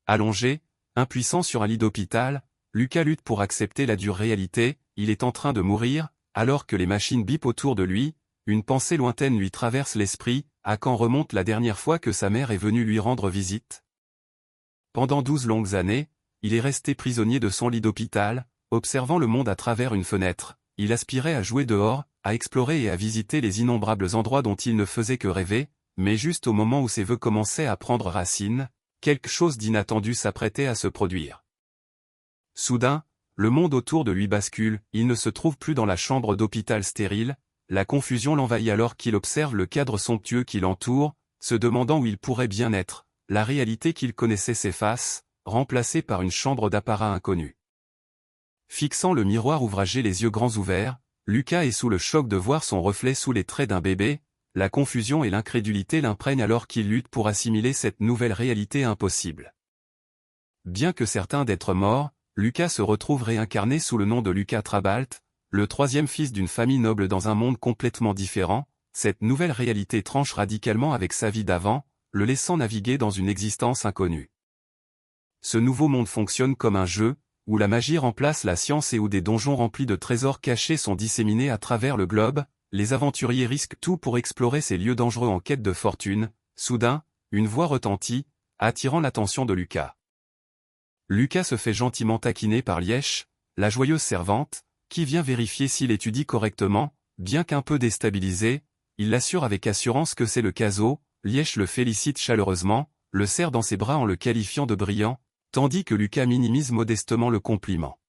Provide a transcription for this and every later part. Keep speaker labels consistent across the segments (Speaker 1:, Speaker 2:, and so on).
Speaker 1: Allongé, impuissant sur un lit d'hôpital, Lucas lutte pour accepter la dure réalité, il est en train de mourir, alors que les machines bipent autour de lui, une pensée lointaine lui traverse l'esprit, à quand remonte la dernière fois que sa mère est venue lui rendre visite? Pendant 12 longues années, il est resté prisonnier de son lit d'hôpital, observant le monde à travers une fenêtre, il aspirait à jouer dehors, à explorer et à visiter les innombrables endroits dont il ne faisait que rêver, mais juste au moment où ses vœux commençaient à prendre racine, quelque chose d'inattendu s'apprêtait à se produire. Soudain, le monde autour de lui bascule, il ne se trouve plus dans la chambre d'hôpital stérile, la confusion l'envahit alors qu'il observe le cadre somptueux qui l'entoure, se demandant où il pourrait bien être, la réalité qu'il connaissait s'efface, remplacée par une chambre d'apparat inconnu. Fixant le miroir ouvragé les yeux grands ouverts, Lucas est sous le choc de voir son reflet sous les traits d'un bébé, la confusion et l'incrédulité l'imprègnent alors qu'il lutte pour assimiler cette nouvelle réalité impossible. Bien que certain d'être mort, Lucas se retrouve réincarné sous le nom de Lucas Trabalt, le troisième fils d'une famille noble dans un monde complètement différent, cette nouvelle réalité tranche radicalement avec sa vie d'avant, le laissant naviguer dans une existence inconnue. Ce nouveau monde fonctionne comme un jeu, où la magie remplace la science et où des donjons remplis de trésors cachés sont disséminés à travers le globe, les aventuriers risquent tout pour explorer ces lieux dangereux en quête de fortune. Soudain, une voix retentit, attirant l'attention de Lucas. Lucas se fait gentiment taquiner par Liesch, la joyeuse servante, qui vient vérifier s'il étudie correctement, bien qu'un peu déstabilisé, il l'assure avec assurance que c'est le caso, Liesch le félicite chaleureusement, le serre dans ses bras en le qualifiant de brillant, tandis que Lucas minimise modestement le compliment.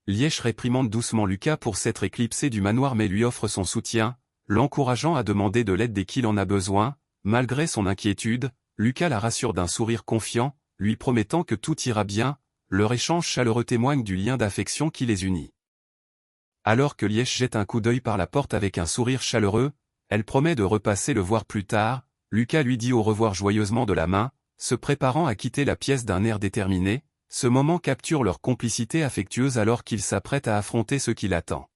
Speaker 1: Liesch réprimande doucement Lucas pour s'être éclipsé du manoir mais lui offre son soutien, l'encourageant à demander de l'aide dès qu'il en a besoin. Malgré son inquiétude, Lucas la rassure d'un sourire confiant, lui promettant que tout ira bien, leur échange chaleureux témoigne du lien d'affection qui les unit. Alors que Liesch jette un coup d'œil par la porte avec un sourire chaleureux, elle promet de repasser le voir plus tard, Lucas lui dit au revoir joyeusement de la main, se préparant à quitter la pièce d'un air déterminé. Ce moment capture leur complicité affectueuse alors qu'il s'apprête à affronter ce qui l'attend.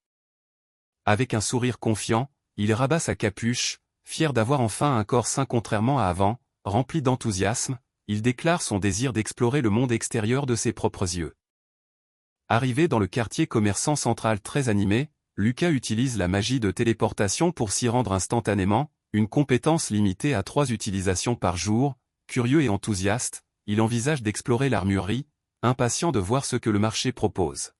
Speaker 1: Avec un sourire confiant, il rabat sa capuche, fier d'avoir enfin un corps sain contrairement à avant, rempli d'enthousiasme, il déclare son désir d'explorer le monde extérieur de ses propres yeux. Arrivé dans le quartier commerçant central très animé, Lucas utilise la magie de téléportation pour s'y rendre instantanément, une compétence limitée à 3 utilisations par jour. Curieux et enthousiaste, il envisage d'explorer l'armurerie, impatient de voir ce que le marché propose.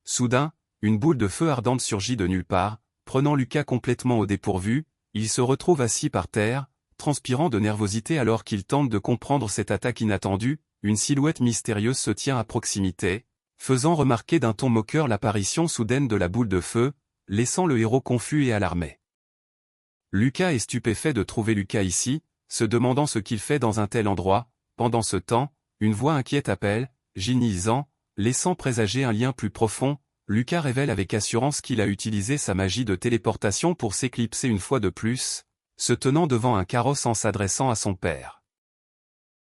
Speaker 1: Soudain, une boule de feu ardente surgit de nulle part, prenant Lucas complètement au dépourvu, il se retrouve assis par terre, transpirant de nervosité alors qu'il tente de comprendre cette attaque inattendue. Une silhouette mystérieuse se tient à proximité, faisant remarquer d'un ton moqueur l'apparition soudaine de la boule de feu, laissant le héros confus et alarmé. Lucas est stupéfait de trouver Lucas ici, se demandant ce qu'il fait dans un tel endroit. Pendant ce temps, une voix inquiète appelle, Ginny-Zan, laissant présager un lien plus profond. Lucas révèle avec assurance qu'il a utilisé sa magie de téléportation pour s'éclipser une fois de plus, se tenant devant un carrosse en s'adressant à son père.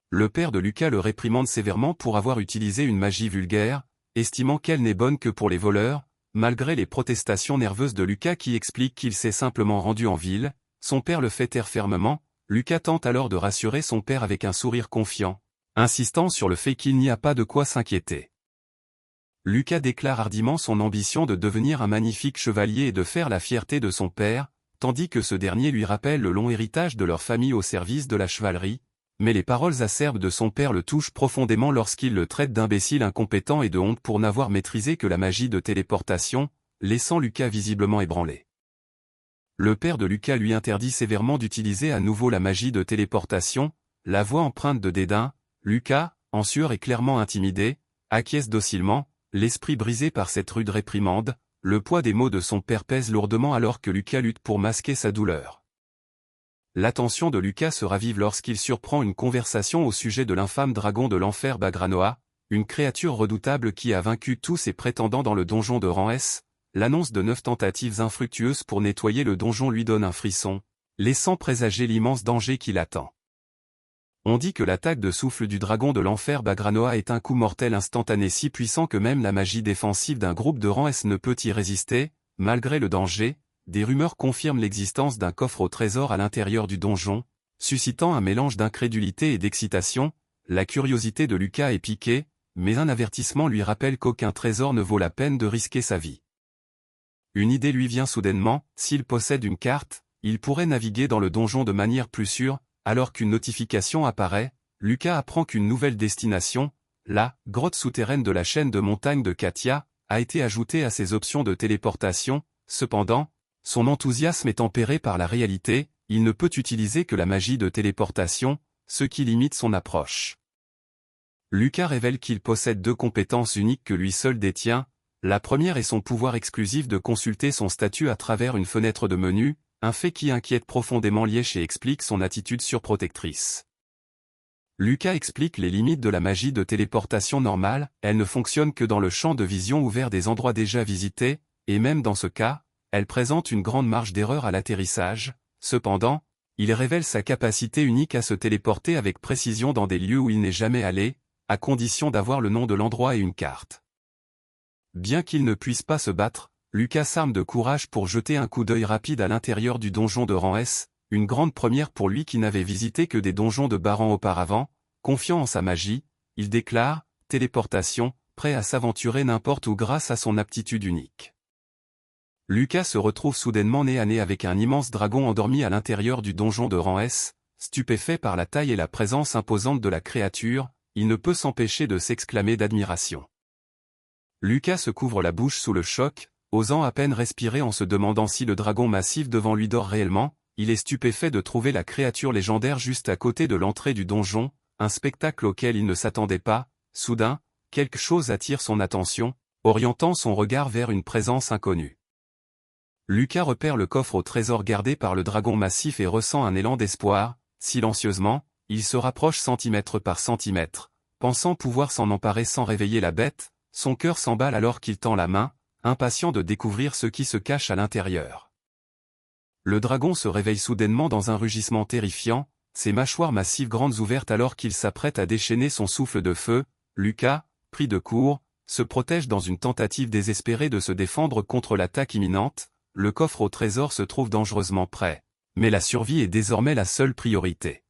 Speaker 1: Le père de Lucas le réprimande sévèrement pour avoir utilisé une magie vulgaire, estimant qu'elle n'est bonne que pour les voleurs. Malgré les protestations nerveuses de Lucas qui expliquent qu'il s'est simplement rendu en ville, son père le fait taire fermement. Lucas tente alors de rassurer son père avec un sourire confiant, insistant sur le fait qu'il n'y a pas de quoi s'inquiéter. Lucas déclare hardiment son ambition de devenir un magnifique chevalier et de faire la fierté de son père, tandis que ce dernier lui rappelle le long héritage de leur famille au service de la chevalerie, mais les paroles acerbes de son père le touchent profondément lorsqu'il le traite d'imbécile incompétent et de honte pour n'avoir maîtrisé que la magie de téléportation, laissant Lucas visiblement ébranlé. Le père de Lucas lui interdit sévèrement d'utiliser à nouveau la magie de téléportation, la voix empreinte de dédain. Lucas, en sueur et clairement intimidé, acquiesce docilement, l'esprit brisé par cette rude réprimande. Le poids des mots de son père pèse lourdement alors que Lucas lutte pour masquer sa douleur. L'attention de Lucas se ravive lorsqu'il surprend une conversation au sujet de l'infâme dragon de l'enfer Bagranoa, une créature redoutable qui a vaincu tous ses prétendants dans le donjon de rang S. L'annonce de 9 tentatives infructueuses pour nettoyer le donjon lui donne un frisson, laissant présager l'immense danger qui l'attend. On dit que l'attaque de souffle du dragon de l'enfer Bagranoa est un coup mortel instantané si puissant que même la magie défensive d'un groupe de rang S ne peut y résister. Malgré le danger, des rumeurs confirment l'existence d'un coffre au trésor à l'intérieur du donjon, suscitant un mélange d'incrédulité et d'excitation. la curiosité de Lucas est piquée, mais un avertissement lui rappelle qu'aucun trésor ne vaut la peine de risquer sa vie. Une idée lui vient soudainement, s'il possède une carte, il pourrait naviguer dans le donjon de manière plus sûre, alors qu'une notification apparaît, Lucas apprend qu'une nouvelle destination, la grotte souterraine de la chaîne de montagnes de Katia, a été ajoutée à ses options de téléportation. Cependant, son enthousiasme est tempéré par la réalité, il ne peut utiliser que la magie de téléportation, ce qui limite son approche. Lucas révèle qu'il possède 2 compétences uniques que lui seul détient. La première est son pouvoir exclusif de consulter son statut à travers une fenêtre de menu, un fait qui inquiète profondément Liège et explique son attitude surprotectrice. Lucas explique les limites de la magie de téléportation normale, elle ne fonctionne que dans le champ de vision ouvert des endroits déjà visités, et même dans ce cas, elle présente une grande marge d'erreur à l'atterrissage. Cependant, il révèle sa capacité unique à se téléporter avec précision dans des lieux où il n'est jamais allé, à condition d'avoir le nom de l'endroit et une carte. Bien qu'il ne puisse pas se battre, Lucas s'arme de courage pour jeter un coup d'œil rapide à l'intérieur du donjon de rang S, une grande première pour lui qui n'avait visité que des donjons de bas rang auparavant. Confiant en sa magie, il déclare « téléportation », prêt à s'aventurer n'importe où grâce à son aptitude unique. Lucas se retrouve soudainement nez à nez avec un immense dragon endormi à l'intérieur du donjon de rang S, stupéfait par la taille et la présence imposante de la créature, il ne peut s'empêcher de s'exclamer d'admiration. Lucas se couvre la bouche sous le choc, osant à peine respirer en se demandant si le dragon massif devant lui dort réellement. Il est stupéfait de trouver la créature légendaire juste à côté de l'entrée du donjon, un spectacle auquel il ne s'attendait pas. Soudain, quelque chose attire son attention, orientant son regard vers une présence inconnue. Lucas repère le coffre au trésor gardé par le dragon massif et ressent un élan d'espoir. Silencieusement, il se rapproche centimètre par centimètre, pensant pouvoir s'en emparer sans réveiller la bête. Son cœur s'emballe alors qu'il tend la main, impatient de découvrir ce qui se cache à l'intérieur. Le dragon se réveille soudainement dans un rugissement terrifiant, ses mâchoires massives grandes ouvertes alors qu'il s'apprête à déchaîner son souffle de feu. Lucas, pris de court, se protège dans une tentative désespérée de se défendre contre l'attaque imminente. Le coffre au trésor se trouve dangereusement près, mais la survie est désormais la seule priorité.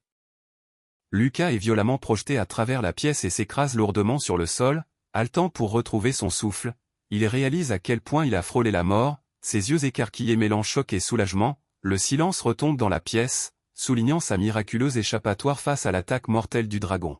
Speaker 1: Lucas est violemment projeté à travers la pièce et s'écrase lourdement sur le sol, haletant pour retrouver son souffle. Il réalise à quel point il a frôlé la mort, ses yeux écarquillés mêlant choc et soulagement. Le silence retombe dans la pièce, soulignant sa miraculeuse échappatoire face à l'attaque mortelle du dragon.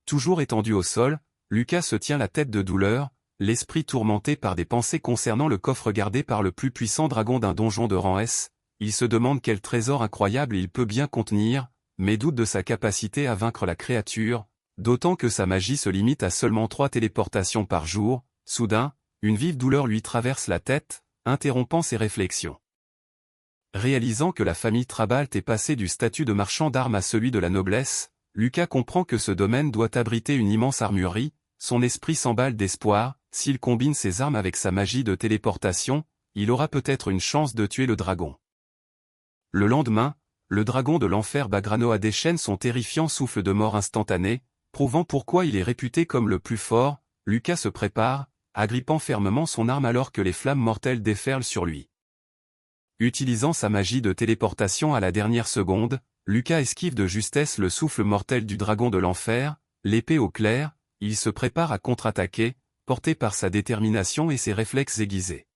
Speaker 1: Toujours étendu au sol, Lucas se tient la tête de douleur, l'esprit tourmenté par des pensées concernant le coffre gardé par le plus puissant dragon d'un donjon de rang S. Il se demande quel trésor incroyable il peut bien contenir, mais doute de sa capacité à vaincre la créature, d'autant que sa magie se limite à seulement 3 téléportations par jour. Soudain, une vive douleur lui traverse la tête, interrompant ses réflexions. Réalisant que la famille Trabalt est passée du statut de marchand d'armes à celui de la noblesse, Lucas comprend que ce domaine doit abriter une immense armurerie. Son esprit s'emballe d'espoir. S'il combine ses armes avec sa magie de téléportation, il aura peut-être une chance de tuer le dragon. Le lendemain, le dragon de l'enfer Bagranoa déchaîne son terrifiant souffle de mort instantané, prouvant pourquoi il est réputé comme le plus fort. Lucas se prépare, agrippant fermement son arme alors que les flammes mortelles déferlent sur lui. Utilisant sa magie de téléportation à la dernière seconde, Lucas esquive de justesse le souffle mortel du dragon de l'enfer, l'épée au clair. Il se prépare à contre-attaquer, porté par sa détermination et ses réflexes aiguisés.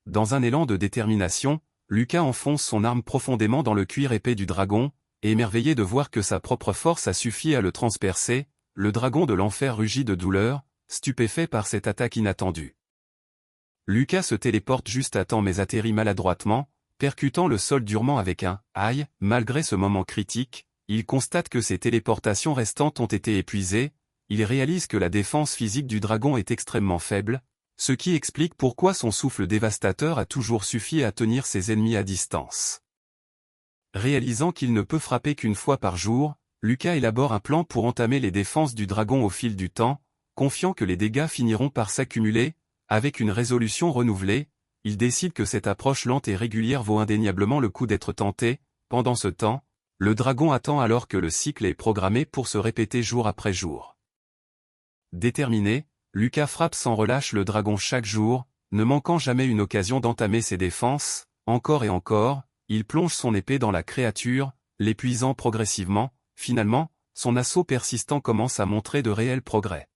Speaker 1: Dans un élan de détermination, Lucas enfonce son arme profondément dans le cuir épais du dragon, et émerveillé de voir que sa propre force a suffi à le transpercer, le dragon de l'enfer rugit de douleur, stupéfait par cette attaque inattendue. Lucas se téléporte juste à temps mais atterrit maladroitement, percutant le sol durement avec un « aïe ». Malgré ce moment critique, il constate que ses téléportations restantes ont été épuisées. Il réalise que la défense physique du dragon est extrêmement faible, ce qui explique pourquoi son souffle dévastateur a toujours suffi à tenir ses ennemis à distance. Réalisant qu'il ne peut frapper qu'une fois par jour, Lucas élabore un plan pour entamer les défenses du dragon au fil du temps, confiant que les dégâts finiront par s'accumuler. Avec une résolution renouvelée, il décide que cette approche lente et régulière vaut indéniablement le coup d'être tenté. Pendant ce temps, le dragon attend alors que le cycle est programmé pour se répéter jour après jour. Déterminé, Lucas frappe sans relâche le dragon chaque jour, ne manquant jamais une occasion d'entamer ses défenses. Encore et encore, il plonge son épée dans la créature, l'épuisant progressivement. Finalement, son assaut persistant commence à montrer de réels progrès.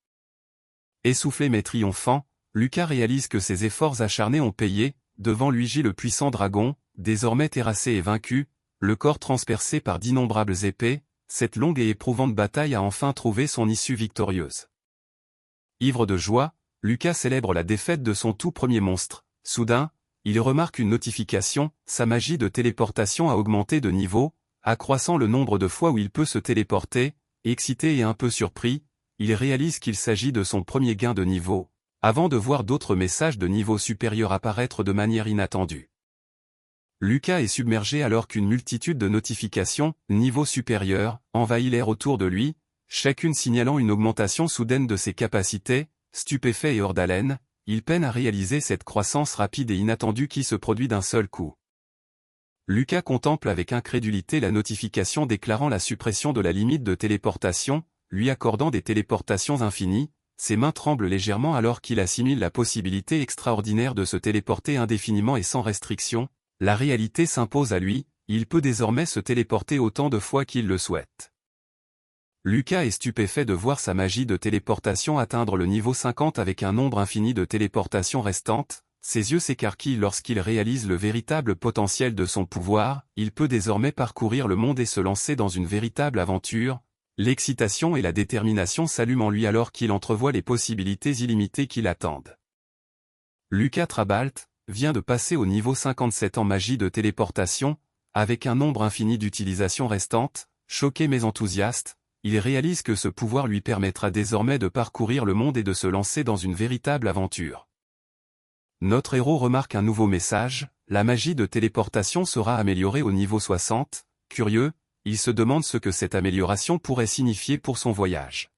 Speaker 1: Essoufflé mais triomphant, Lucas réalise que ses efforts acharnés ont payé, devant lui gît le puissant dragon, désormais terrassé et vaincu, le corps transpercé par d'innombrables épées, cette longue et éprouvante bataille a enfin trouvé son issue victorieuse. Ivre de joie, Lucas célèbre la défaite de son tout premier monstre. Soudain, il remarque une notification, sa magie de téléportation a augmenté de niveau, accroissant le nombre de fois où il peut se téléporter. Excité et un peu surpris, il réalise qu'il s'agit de son premier gain de niveau, avant de voir d'autres messages de niveau supérieur apparaître de manière inattendue. Lucas est submergé alors qu'une multitude de notifications, niveau supérieur, envahit l'air autour de lui, chacune signalant une augmentation soudaine de ses capacités. Stupéfait et hors d'haleine, il peine à réaliser cette croissance rapide et inattendue qui se produit d'un seul coup. Lucas contemple avec incrédulité la notification déclarant la suppression de la limite de téléportation, lui accordant des téléportations infinies. Ses mains tremblent légèrement alors qu'il assimile la possibilité extraordinaire de se téléporter indéfiniment et sans restriction. La réalité s'impose à lui, il peut désormais se téléporter autant de fois qu'il le souhaite. Lucas est stupéfait de voir sa magie de téléportation atteindre le niveau 50 avec un nombre infini de téléportations restantes. Ses yeux s'écarquillent lorsqu'il réalise le véritable potentiel de son pouvoir. Il peut désormais parcourir le monde et se lancer dans une véritable aventure. L'excitation et la détermination s'allument en lui alors qu'il entrevoit les possibilités illimitées qui l'attendent. Lucas Trabalt vient de passer au niveau 57 en magie de téléportation, avec un nombre infini d'utilisations restantes. Choqué mais enthousiaste, il réalise que ce pouvoir lui permettra désormais de parcourir le monde et de se lancer dans une véritable aventure. Notre héros remarque un nouveau message, la magie de téléportation sera améliorée au niveau 60, curieux, il se demande ce que cette amélioration pourrait signifier pour son voyage.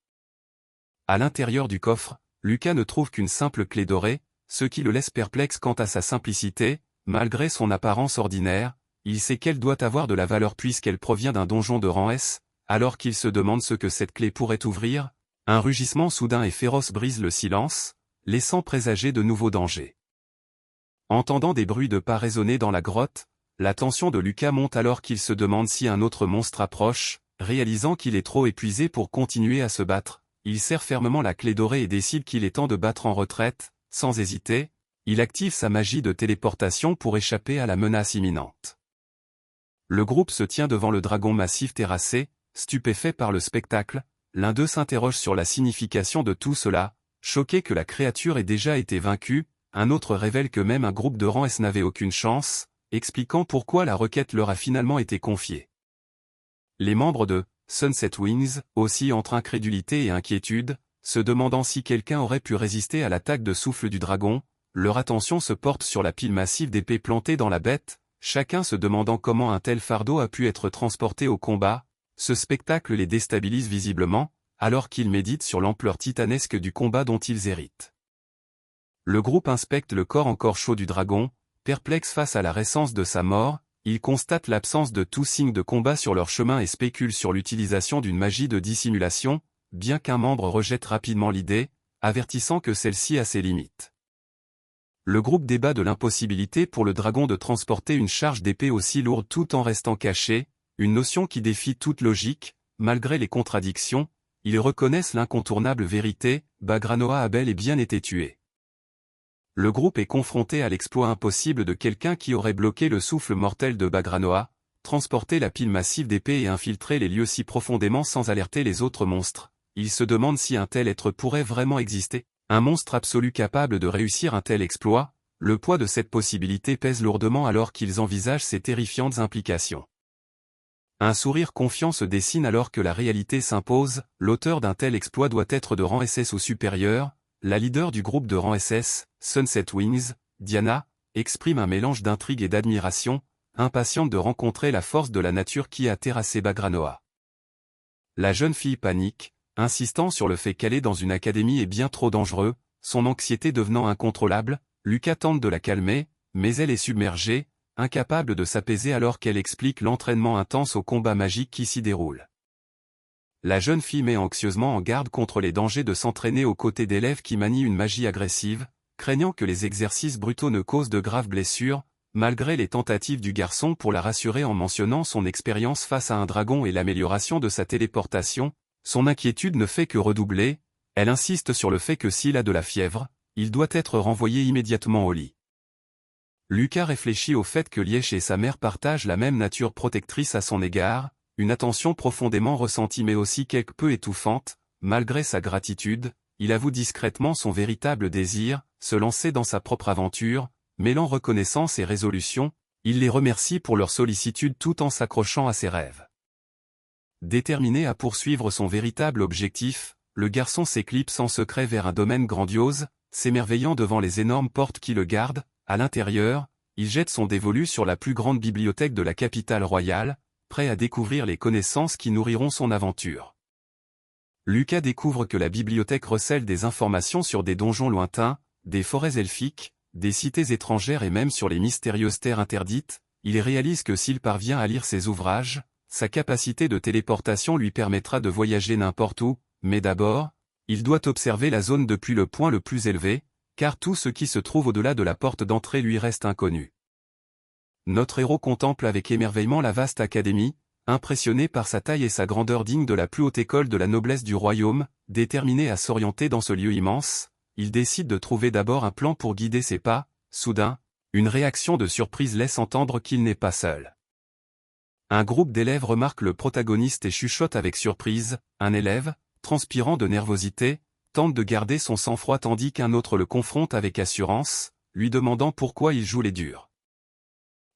Speaker 1: À l'intérieur du coffre, Lucas ne trouve qu'une simple clé dorée, ce qui le laisse perplexe quant à sa simplicité. Malgré son apparence ordinaire, il sait qu'elle doit avoir de la valeur puisqu'elle provient d'un donjon de rang S, alors qu'il se demande ce que cette clé pourrait ouvrir. Un rugissement soudain et féroce brise le silence, laissant présager de nouveaux dangers. Entendant des bruits de pas résonner dans la grotte, la tension de Lucas monte alors qu'il se demande si un autre monstre approche. Réalisant qu'il est trop épuisé pour continuer à se battre, il serre fermement la clé dorée et décide qu'il est temps de battre en retraite. Sans hésiter, il active sa magie de téléportation pour échapper à la menace imminente. Le groupe se tient devant le dragon massif terrassé, stupéfait par le spectacle. L'un d'eux s'interroge sur la signification de tout cela, choqué que la créature ait déjà été vaincue. Un autre révèle que même un groupe de rang S n'avait aucune chance, expliquant pourquoi la requête leur a finalement été confiée. Les membres de Sunset Wings oscillent entre incrédulité et inquiétude, se demandant si quelqu'un aurait pu résister à l'attaque de souffle du dragon. Leur attention se porte sur la pile massive d'épées plantées dans la bête, chacun se demandant comment un tel fardeau a pu être transporté au combat. Ce spectacle les déstabilise visiblement, alors qu'ils méditent sur l'ampleur titanesque du combat dont ils héritent. Le groupe inspecte le corps encore chaud du dragon, perplexe face à la récence de sa mort. Ils constatent l'absence de tout signe de combat sur leur chemin et spéculent sur l'utilisation d'une magie de dissimulation, bien qu'un membre rejette rapidement l'idée, avertissant que celle-ci a ses limites. Le groupe débat de l'impossibilité pour le dragon de transporter une charge d'épée aussi lourde tout en restant caché, une notion qui défie toute logique. Malgré les contradictions, ils reconnaissent l'incontournable vérité, Bagranoa a bel et bien été tué. Le groupe est confronté à l'exploit impossible de quelqu'un qui aurait bloqué le souffle mortel de Bagranoa, transporté la pile massive d'épées et infiltré les lieux si profondément sans alerter les autres monstres. Il se demande si un tel être pourrait vraiment exister. Un monstre absolu capable de réussir un tel exploit, le poids de cette possibilité pèse lourdement alors qu'ils envisagent ses terrifiantes implications. Un sourire confiant se dessine alors que la réalité s'impose, l'auteur d'un tel exploit doit être de rang SS ou supérieur. La leader du groupe de rang SS, Sunset Wings, Diana, exprime un mélange d'intrigue et d'admiration, impatiente de rencontrer la force de la nature qui a terrassé Bagranoa. La jeune fille panique, insistant sur le fait qu'aller dans une académie est bien trop dangereux, son anxiété devenant incontrôlable. Lucas tente de la calmer, mais elle est submergée, incapable de s'apaiser alors qu'elle explique l'entraînement intense au combat magique qui s'y déroule. La jeune fille met anxieusement en garde contre les dangers de s'entraîner aux côtés d'élèves qui manient une magie agressive, craignant que les exercices brutaux ne causent de graves blessures. malgré les tentatives du garçon pour la rassurer en mentionnant son expérience face à un dragon et l'amélioration de sa téléportation, son inquiétude ne fait que redoubler, elle insiste sur le fait que s'il a de la fièvre, il doit être renvoyé immédiatement au lit. Lucas réfléchit au fait que Liège et sa mère partagent la même nature protectrice à son égard, une attention profondément ressentie mais aussi quelque peu étouffante. Malgré sa gratitude, il avoue discrètement son véritable désir, se lancer dans sa propre aventure, mêlant reconnaissance et résolution, il les remercie pour leur sollicitude tout en s'accrochant à ses rêves. Déterminé à poursuivre son véritable objectif, le garçon s'éclipse en secret vers un domaine grandiose, s'émerveillant devant les énormes portes qui le gardent. À l'intérieur, il jette son dévolu sur la plus grande bibliothèque de la capitale royale, prêt à découvrir les connaissances qui nourriront son aventure. Lucas découvre que la bibliothèque recèle des informations sur des donjons lointains, des forêts elfiques, des cités étrangères et même sur les mystérieuses terres interdites. Il réalise que s'il parvient à lire ces ouvrages, sa capacité de téléportation lui permettra de voyager n'importe où, mais d'abord, il doit observer la zone depuis le point le plus élevé, car tout ce qui se trouve au-delà de la porte d'entrée lui reste inconnu. Notre héros contemple avec émerveillement la vaste académie, impressionné par sa taille et sa grandeur digne de la plus haute école de la noblesse du royaume, déterminé à s'orienter dans ce lieu immense, il décide de trouver d'abord un plan pour guider ses pas. Soudain, une réaction de surprise laisse entendre qu'il n'est pas seul. Un groupe d'élèves remarque le protagoniste et chuchote avec surprise. Un élève, transpirant de nervosité, tente de garder son sang-froid tandis qu'un autre le confronte avec assurance, lui demandant pourquoi il joue les durs.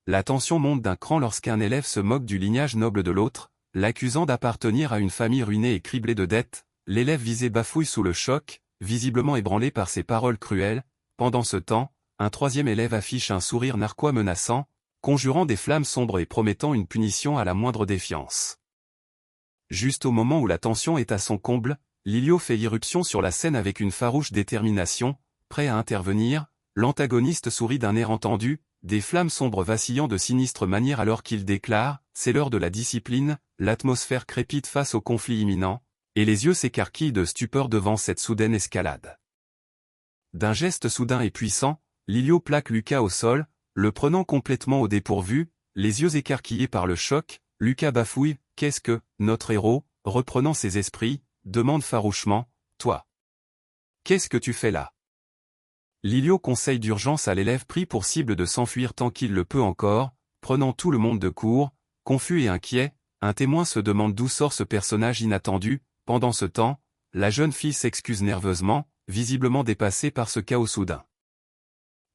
Speaker 1: La tension monte d'un cran lorsqu'un élève se moque du lignage noble de l'autre, l'accusant d'appartenir à une famille ruinée et criblée de dettes. L'élève visé bafouille sous le choc, visiblement ébranlé par ces paroles cruelles. Pendant ce temps, un troisième élève affiche un sourire narquois menaçant, conjurant des flammes sombres et promettant une punition à la moindre défiance. Juste au moment où la tension est à son comble, Lilio fait irruption sur la scène avec une farouche détermination, prêt à intervenir. L'antagoniste sourit d'un air entendu, des flammes sombres vacillant de sinistre manière alors qu'il déclare « C'est l'heure de la discipline », l'atmosphère crépite face au conflit imminent, et les yeux s'écarquillent de stupeur devant cette soudaine escalade. D'un geste soudain et puissant, Lilio plaque Lucas au sol, le prenant complètement au dépourvu, les yeux écarquillés par le choc. Lucas bafouille « Qu'est-ce que ?» Notre héros, reprenant ses esprits, demande farouchement « Toi, qu'est-ce que tu fais là ?» Lilio conseille d'urgence à l'élève pris pour cible de s'enfuir tant qu'il le peut encore, prenant tout le monde de court. Confus et inquiet, un témoin se demande d'où sort ce personnage inattendu. Pendant ce temps, la jeune fille s'excuse nerveusement, visiblement dépassée par ce chaos soudain.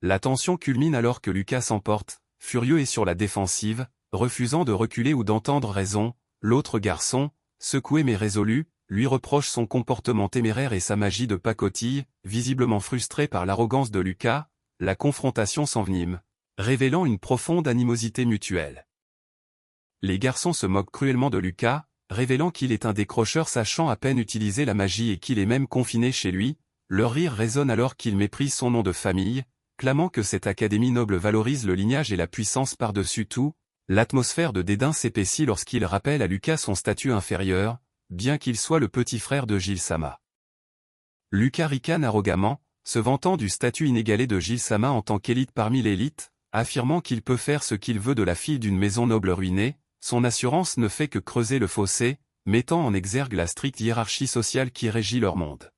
Speaker 1: La tension culmine alors que Lucas s'emporte, furieux et sur la défensive, refusant de reculer ou d'entendre raison. L'autre garçon, secoué mais résolu, lui reproche son comportement téméraire et sa magie de pacotille. Visiblement frustré par l'arrogance de Lucas, la confrontation s'envenime, révélant une profonde animosité mutuelle. Les garçons se moquent cruellement de Lucas, révélant qu'il est un décrocheur sachant à peine utiliser la magie et qu'il est même confiné chez lui. Leur rire résonne alors qu'il méprise son nom de famille, clamant que cette académie noble valorise le lignage et la puissance par-dessus tout. L'atmosphère de dédain s'épaissit lorsqu'il rappelle à Lucas son statut inférieur, bien qu'il soit le petit frère de Gilles-Sama. Lucas ricane arrogamment, se vantant du statut inégalé de Gilles-Sama en tant qu'élite parmi l'élite, affirmant qu'il peut faire ce qu'il veut de la fille d'une maison noble ruinée. Son assurance ne fait que creuser le fossé, mettant en exergue la stricte hiérarchie sociale qui régit leur monde.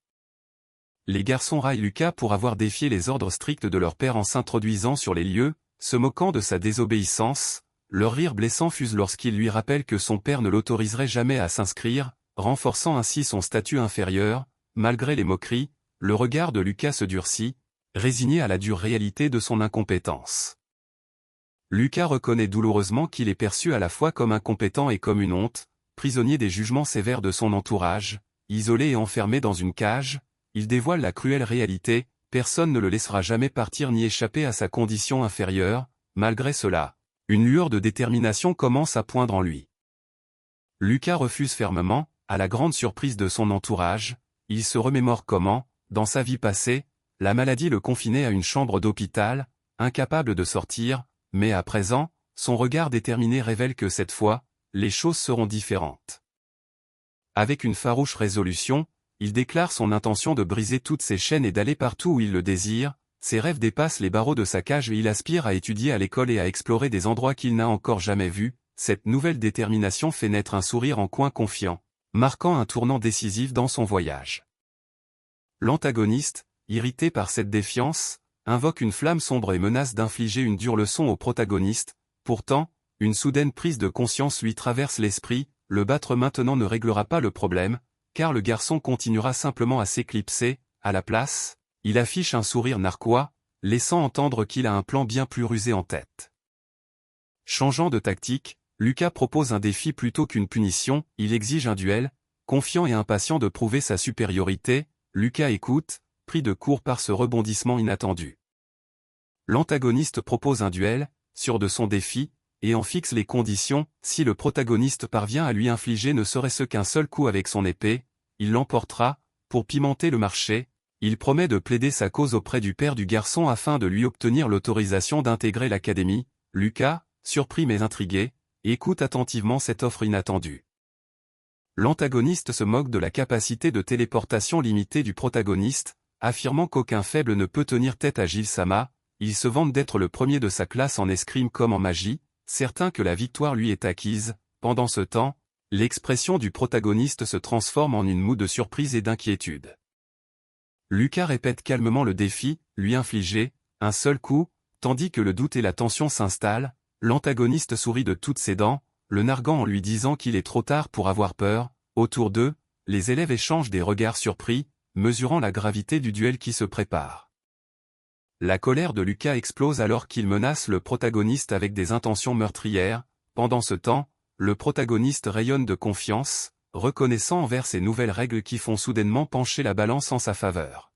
Speaker 1: Les garçons raillent Lucas pour avoir défié les ordres stricts de leur père en s'introduisant sur les lieux, se moquant de sa désobéissance. Leur rire blessant fuse lorsqu'il lui rappelle que son père ne l'autoriserait jamais à s'inscrire, renforçant ainsi son statut inférieur. Malgré les moqueries, le regard de Lucas se durcit, résigné à la dure réalité de son incompétence. Lucas reconnaît douloureusement qu'il est perçu à la fois comme incompétent et comme une honte, prisonnier des jugements sévères de son entourage, isolé et enfermé dans une cage. Il dévoile la cruelle réalité, personne ne le laissera jamais partir ni échapper à sa condition inférieure. Malgré cela, une lueur de détermination commence à poindre en lui. Lucas refuse fermement, à la grande surprise de son entourage. Il se remémore comment, dans sa vie passée, la maladie le confinait à une chambre d'hôpital, incapable de sortir, mais à présent, son regard déterminé révèle que cette fois, les choses seront différentes. Avec une farouche résolution, il déclare son intention de briser toutes ces chaînes et d'aller partout où il le désire. ses rêves dépassent les barreaux de sa cage et il aspire à étudier à l'école et à explorer des endroits qu'il n'a encore jamais vus. Cette nouvelle détermination fait naître un sourire en coin confiant, marquant un tournant décisif dans son voyage. L'antagoniste, irrité par cette défiance, invoque une flamme sombre et menace d'infliger une dure leçon au protagoniste. Pourtant, une soudaine prise de conscience lui traverse l'esprit, le battre maintenant ne réglera pas le problème, car le garçon continuera simplement à s'éclipser. À la place, il affiche un sourire narquois, laissant entendre qu'il a un plan bien plus rusé en tête. Changeant de tactique, Lucas propose un défi plutôt qu'une punition, il exige un duel. Confiant et impatient de prouver sa supériorité, Lucas écoute, pris de court par ce rebondissement inattendu. L'antagoniste propose un duel, sûr de son défi, et en fixe les conditions. Si le protagoniste parvient à lui infliger ne serait-ce qu'un seul coup avec son épée, il l'emportera. Pour pimenter le marché, il promet de plaider sa cause auprès du père du garçon afin de lui obtenir l'autorisation d'intégrer l'académie. Lucas, surpris mais intrigué, écoute attentivement cette offre inattendue. L'antagoniste se moque de la capacité de téléportation limitée du protagoniste, affirmant qu'aucun faible ne peut tenir tête à Gilles-sama. Il se vante d'être le premier de sa classe en escrime comme en magie, certain que la victoire lui est acquise. Pendant ce temps, l'expression du protagoniste se transforme en une moue de surprise et d'inquiétude. Lucas répète calmement le défi, lui infliger un seul coup, tandis que le doute et la tension s'installent. L'antagoniste sourit de toutes ses dents, le narguant en lui disant qu'il est trop tard pour avoir peur. Autour d'eux, les élèves échangent des regards surpris, mesurant la gravité du duel qui se prépare. La colère de Lucas explose alors qu'il menace le protagoniste avec des intentions meurtrières. Pendant ce temps, le protagoniste rayonne de confiance, reconnaissant envers ces nouvelles règles qui font soudainement pencher la balance en sa faveur.